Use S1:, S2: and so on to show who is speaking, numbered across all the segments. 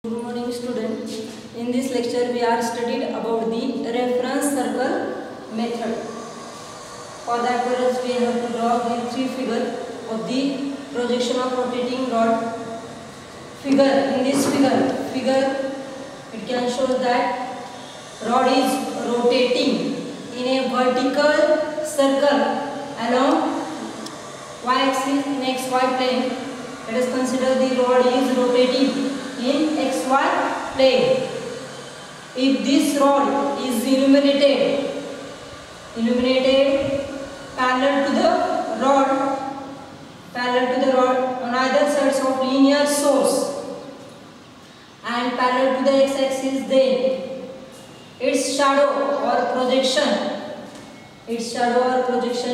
S1: Good morning students. In this lecture we are studied about the reference circle method. For that purpose we have to draw the three figure of the projection of rotating rod. Figure in this figure it can show that rod is rotating in a vertical circle along y-axis in xy plane. Let us consider the rod is rotating in xy plane. If this rod is illuminated parallel to the rod on either sides of linear source and parallel to the x-axis, then its shadow or projection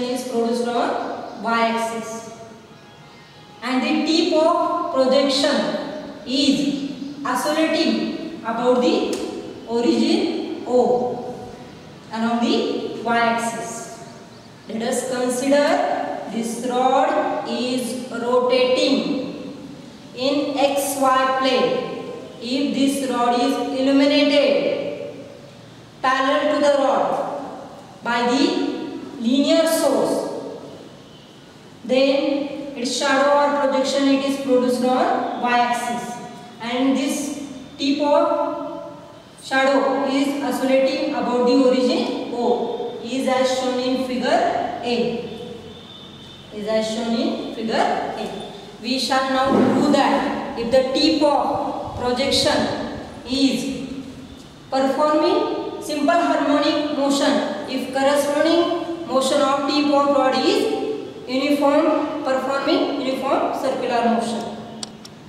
S1: is produced on y-axis, and the tip of projection is oscillating about the origin O along the y-axis. Let us consider this rod is rotating in xy plane. If this rod is illuminated parallel to the rod by the linear source, then its shadow or projection it is produced on y-axis, and this tip of shadow is oscillating about the origin O, is as shown in figure A. We shall now do that. If the tip of projection is performing simple harmonic motion, if corresponding motion of tip of rod is performing uniform circular motion,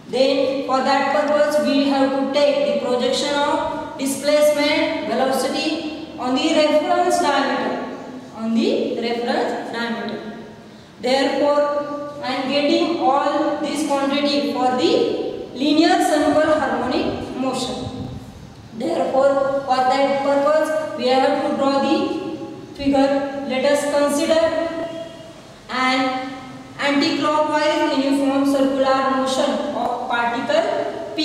S1: then for that purpose we have to take the projection of displacement velocity on the reference diameter. Therefore, I am getting all this quantity for the linear simple harmonic motion. Therefore, for that purpose we have to draw the figure. Let us consider an anticlockwise uniform circular motion of particle P.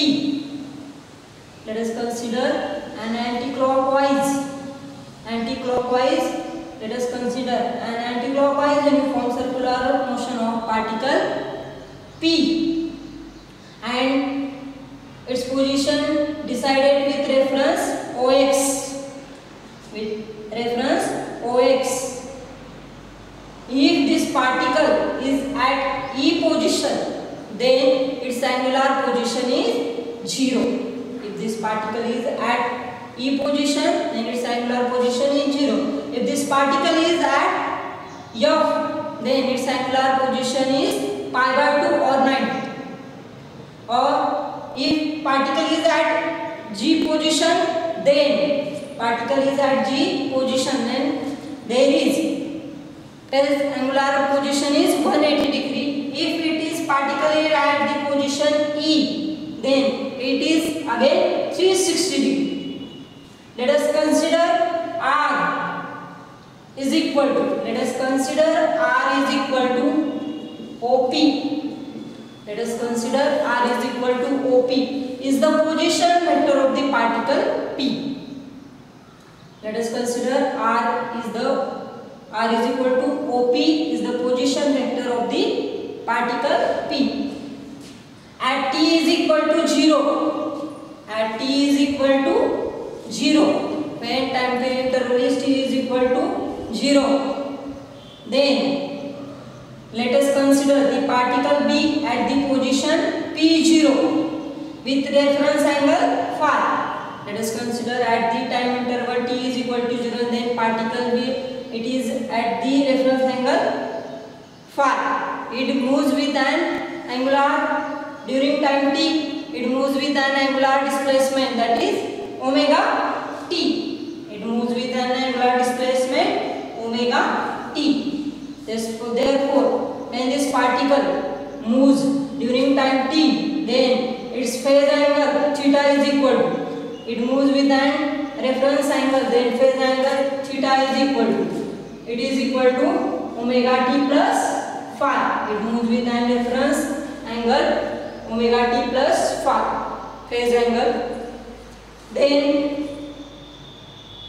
S1: Let us consider an anticlockwise uniform circular motion of particle P, and its position decided with reference OX. If this particle is at E position, then its angular position is 0. If this particle is at E position, then its angular position is 0. If this particle is at F, then its angular position is pi by 2 or 90. Or if particle is at G position, then its angular position is 180 degree. If it is particle at the position E, then it is again 360 degree. Let us consider R is equal to OP. OP is the position vector of the particle P. Let us consider R is equal to OP is the position vector of the particle P. At t is equal to 0, when time period interval is t is equal to 0, then let us consider the particle B at the position P0 with reference angle phi. Let us consider at the time interval t is equal to 0, then particle B it is at the reference angle phi. It moves with an angular during time t. It moves with an angular displacement, that is omega t. Therefore, when this particle moves during time t, then its phase angle theta is equal to. It moves with an reference angle, then phase angle theta is equal to omega t plus phi. It moves with an reference angle omega t plus phi. phase angle. Then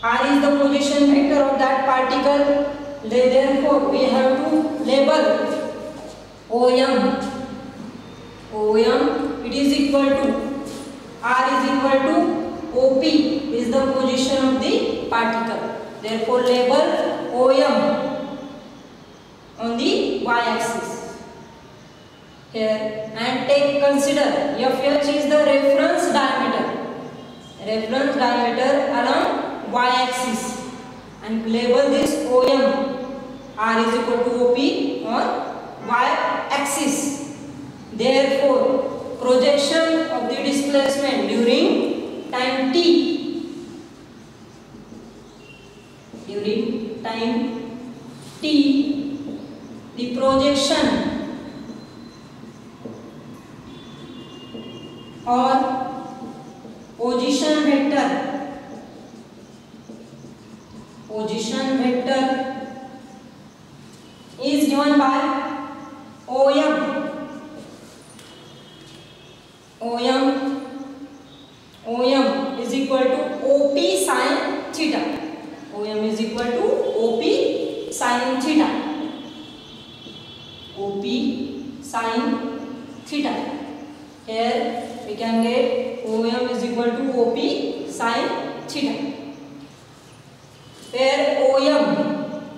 S1: r is the position vector of that particle. Therefore we have to label OM. It is equal to r is equal to OP is the position of the particle. Therefore label OM on the y-axis here, and consider FH is the reference diameter along y-axis, and label this OM. R is equal to OP on y-axis. Therefore projection of the displacement during time t, the projection or position vector is given by OM is equal to OP sin theta. OM is equal to OP sin theta. OP sin theta. Here we can get OM is equal to OP sin theta. Where OM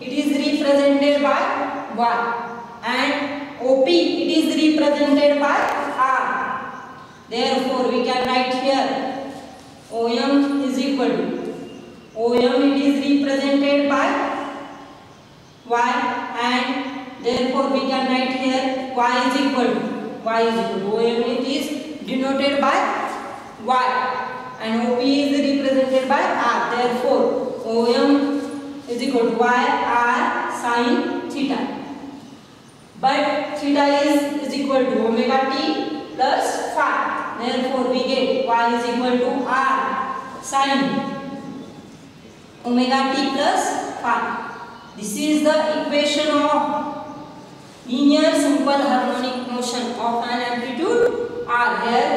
S1: it is represented by Y and OP it is represented by R. Therefore we can write here OM is equal to OM it is represented by Y, and therefore we can write here Y is equal to OM it is denoted by Y and OP is represented by R. Therefore OM is equal to Y R sin theta. But theta is equal to omega t plus phi. Therefore we get Y is equal to R sin omega t plus phi. This is the equation of linear simple harmonic motion of an amplitude R. Here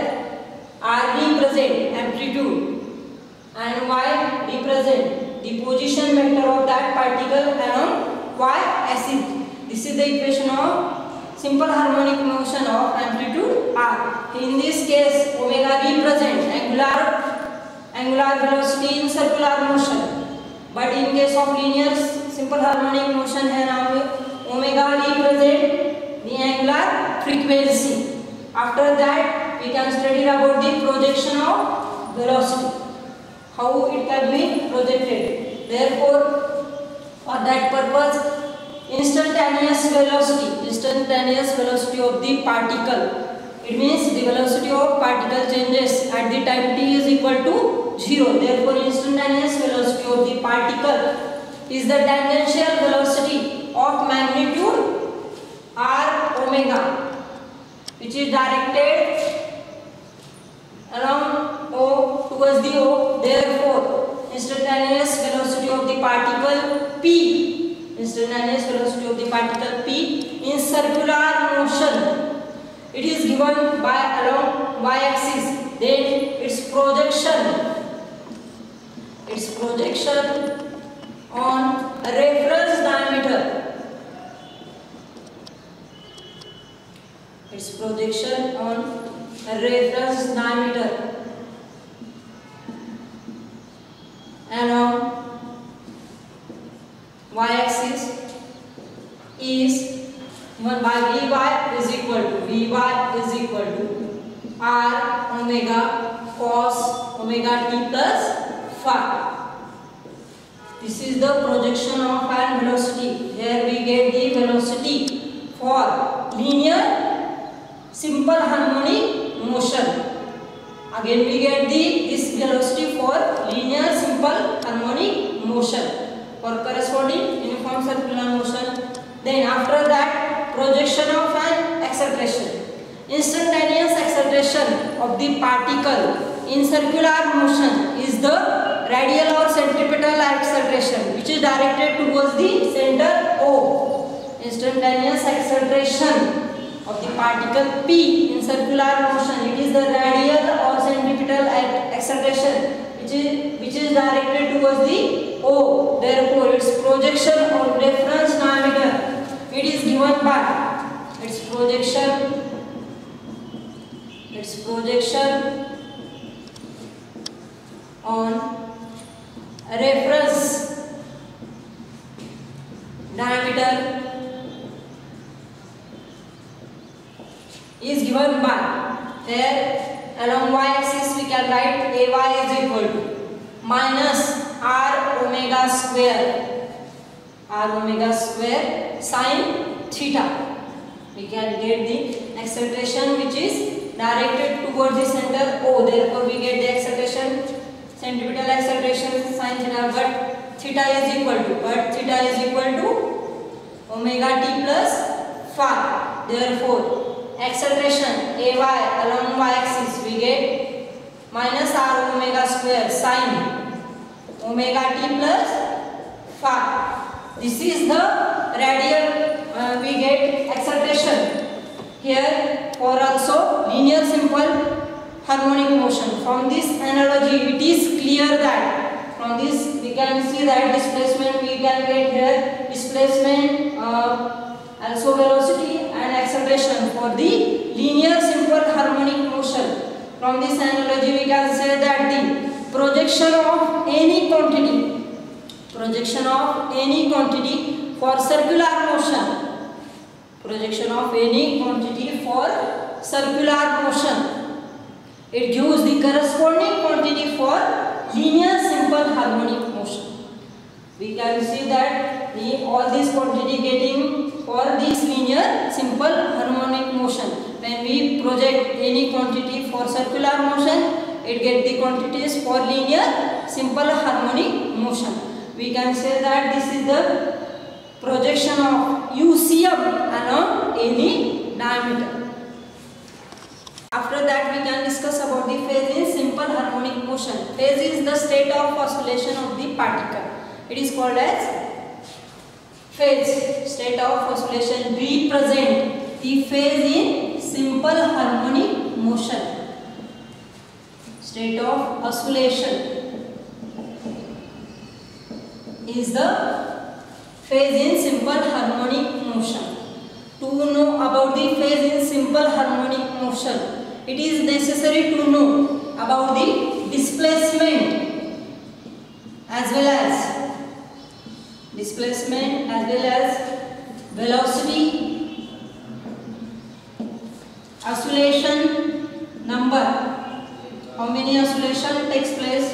S1: R represent amplitude and Y represent the position vector of that particle along y-axis. This is the equation of simple harmonic motion of amplitude R. In this case omega represent angular velocity in circular motion, but in case of linear simple harmonic motion here omega represent the angular frequency. After that we can study about the projection of velocity, how it can be projected. Therefore for that purpose instantaneous velocity of the particle, it means the velocity of particle changes at the time t is equal to 0. Therefore instantaneous velocity of the particle is the tangential velocity of magnitude r omega, which is directed along O towards the O. Therefore instantaneous velocity of the particle P in circular motion, it is given by along y-axis. Then its projection on a reference diameter, along y-axis is given by Vy is equal to r omega cos omega t plus phi. This is the projection of an velocity. Here we get the velocity for linear simple harmonic motion. Again we get this velocity for linear simple harmonic motion for corresponding uniform circular motion. Then after that projection of an acceleration. Instantaneous acceleration of the particle in circular motion is the radial or centripetal acceleration, which is directed towards the center O. Instantaneous acceleration of the particle P in circular motion, it is the radial or centripetal acceleration which is directed towards the O. Therefore, its projection on reference diameter, it is given by its projection on reference diameter is given by, here along y-axis we can write AY is equal to minus R omega square sin theta. We can get the acceleration which is directed towards the center O. Therefore, we get the acceleration, centripetal acceleration sin theta, but theta is equal to omega t plus phi. Therefore, acceleration AY along y-axis we get minus R omega square sin omega t plus phi. This is the radial we get acceleration. Here for also linear simple harmonic motion. From this analogy it is clear that from this we can see that displacement we can get here displacement also velocity and acceleration for the linear simple harmonic motion. From this analogy we can say that the projection of any quantity for circular motion, it gives the corresponding quantity for linear simple harmonic motion. We can see that all this quantity getting for this linear simple harmonic motion. When we project any quantity for circular motion, it gets the quantities for linear simple harmonic motion. We can say that this is the projection of UCM along any diameter. After that we can discuss about the phase in simple harmonic motion. Phase is the state of oscillation of the particle. It is called as phase, state of oscillation. Represent the phase in simple harmonic motion. State of oscillation is the phase in simple harmonic motion. To know about the phase in simple harmonic motion, it is necessary to know about the displacement as well as velocity, oscillation number, how many oscillation takes place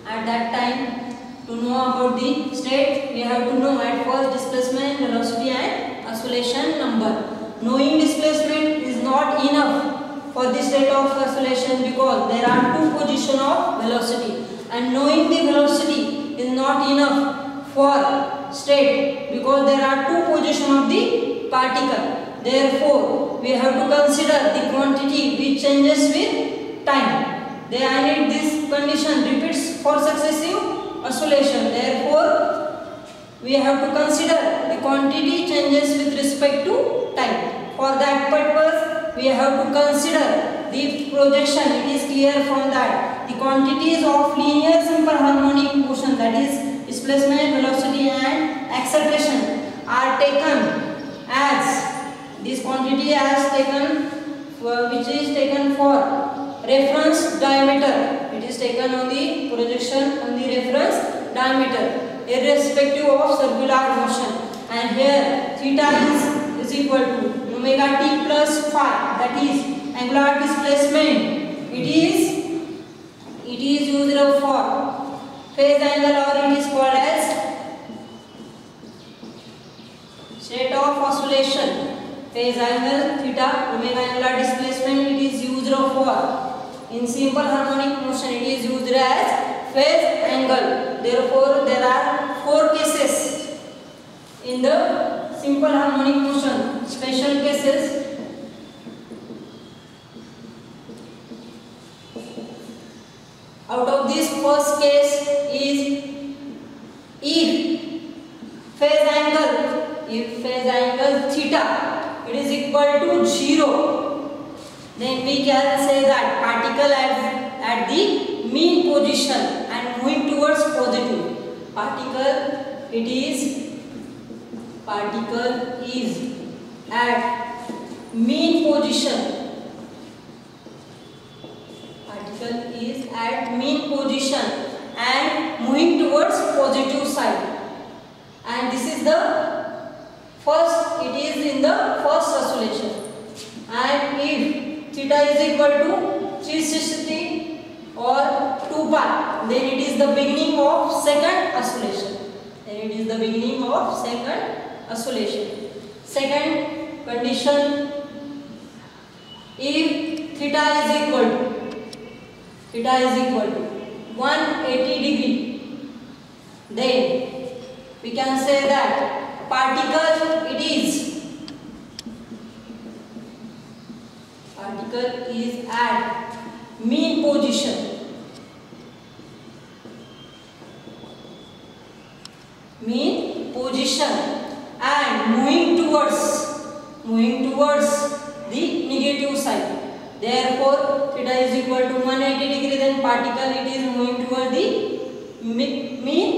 S1: at that time. To know about the state, we have to know at first displacement, velocity and oscillation number. Knowing displacement is not enough for the state of oscillation because there are two positions of velocity, and knowing the velocity is not enough for state because there are two positions of the particle. Therefore, we have to consider the quantity which changes with time. I need this condition repeats for successive oscillation. Therefore, we have to consider the quantity changes with respect to time. For that purpose, we have to consider the projection. It is clear from that the quantities of linear simple harmonic motion, that is displacement, velocity and acceleration, are taken as this quantity as taken which is taken for reference diameter. It is taken on the projection on the reference diameter irrespective of circular motion, and here theta is equal to omega t plus phi, that is angular displacement. It is used for phase angle, or it is called as state of oscillation. Phase angle theta, omega angular displacement, it is used for. In simple harmonic motion, it is used as phase angle. Therefore, there are 4 cases in the simple harmonic motion, special cases. Out of this first case is if phase angle theta, it is equal to 0, then we can say that particle at the mean position and moving towards positive. Particle is at mean position. Particle is at mean position and moving towards positive side. And this is the first, it is in the first oscillation. And if theta is equal to 360 or 2 pi, then it is the beginning of second oscillation. Second condition, if theta is equal to 180 degree, then we can say that particle is at mean position. And moving towards the negative side. Therefore, theta is equal to 180 degree. Then particle it is moving towards the mean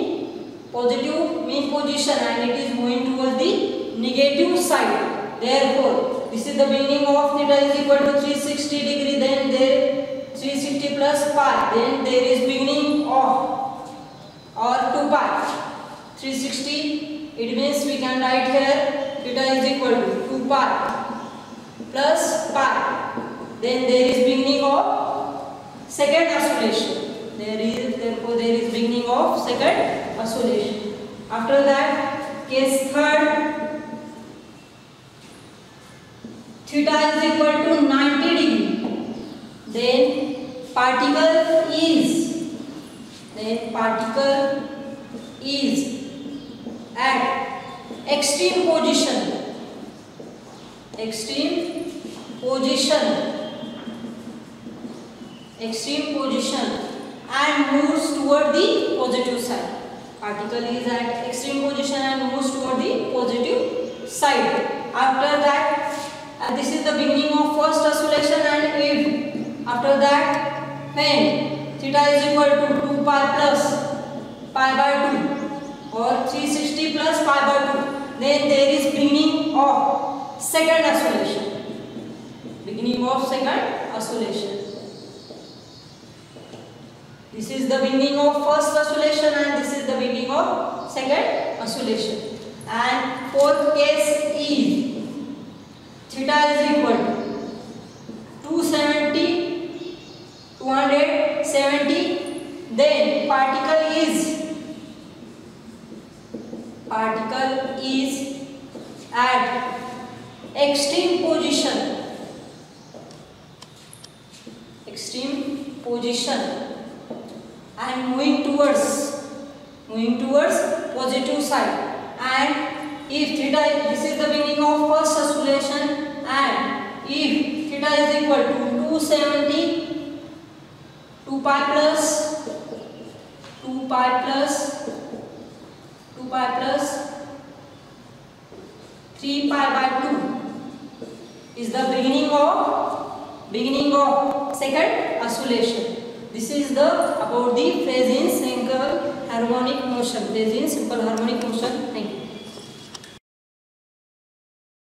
S1: position, and it is moving towards the negative side. Therefore, this is the beginning of theta is equal to 360 degree. Then there 360 plus pi. Then there is beginning of or 2 pi. 360. It means we can write here theta is equal to 2 pi plus pi. Then there is beginning of second oscillation. Therefore there is beginning of second oscillation. After that, case third, theta is equal to 90 degree. Then particle is at extreme position and moves toward the positive side. Particle is at extreme position and moves toward the positive side. After that, this is the beginning of first oscillation, and if after that when theta is equal to 2 pi plus pi by 2 or 360 plus pi by 2, then there is beginning of second oscillation. This is the beginning of first oscillation and this is the beginning of second oscillation. And fourth case is theta is equal to 270, then particle is at extreme position and moving towards positive side. And if theta, this is the beginning of first oscillation, and if theta is equal to 270, 2 pi plus 3 pi by 2 is the beginning of second oscillation. This is about the phase in simple harmonic motion. Thank you.